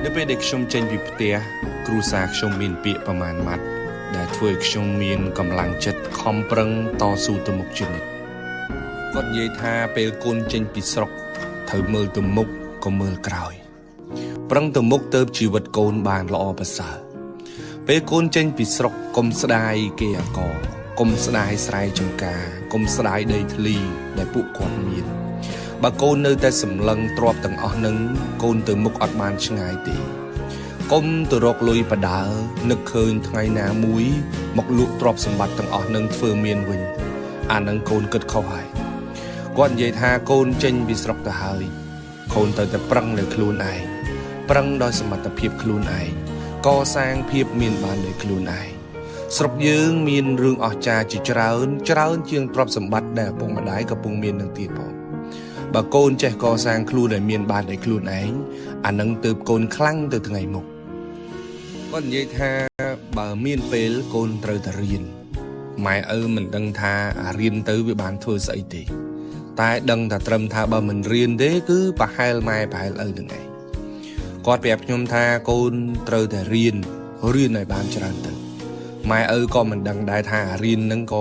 នៅពេលដែលខ្ញុំចេញពីផ្ទះគ្រួសារខ្ញុំមានពាក្យប្រមាណម៉ាត់ដែលធ្វើឲ្យខ្ញុំមានកម្លាំងចិត្តខំប្រឹងតស៊ូទៅមុខជានិច្ចគាត់និយាយថាពេលកូនចេញពីស្រុកត្រូវមើលទៅមុខក៏មើលក្រោយប្រឹងទៅមុខទៅជីវិតកូនបានល្អប្រសើរពេលកូនចេញពីស្រុកកុំស្ដាយគេអាកកុំស្ដាយស្រែចម្ការកុំស្ដាយដីធ្លីដែលពួកគាត់មានបើកូននៅតែសម្លឹងទ្របទាំងអស់នឹងកូនទៅមុខអត់បានឆ្ងាយទេកុំទៅរកលុយបដើនឹកឃើញថ្ងៃណាមួយមកលក់ទ្រព្យសម្បត្តិទាំងអស់នឹងធ្វើមានវិញអានឹងកូនគិតខុសហើយគាត់និយាយថាកូនចេញពីស្រុកទៅហើយកូនទៅតែប្រឹងលើខ្លួនឯងប្រឹងដោយសមត្ថភាពខ្លួនឯងកសាងភាពមានបានដោយខ្លួនឯងស្រុកយើងមានរឿងអស្ចារ្យជាច្រើនជាងទ្រព្យសម្បត្តិដែលឪពុកម្ដាយកំពុងមាននឹងទៀតផងបើកូនចេះកសាងខ្លួនឲ្យមានបានដោយខ្លួនឯងអានឹងទើបកូនខ្លាំងទៅថ្ងៃមុខគាត់និយាយថាបើមានពេលកូនត្រូវតែរៀនម៉ែឪមិនដឹងថារៀនទៅវាបានធ្វើស្អីទេតែដឹងតែត្រឹមថាបើមិនរៀនទេគឺប្រហែលម៉ែប្រហែលឪនឹងឯងគាត់ប្រាប់ខ្ញុំថាកូនត្រូវតែរៀនឲ្យបានច្រើនទៅម៉ែឪក៏មិនដឹងដែរថារៀននឹងក៏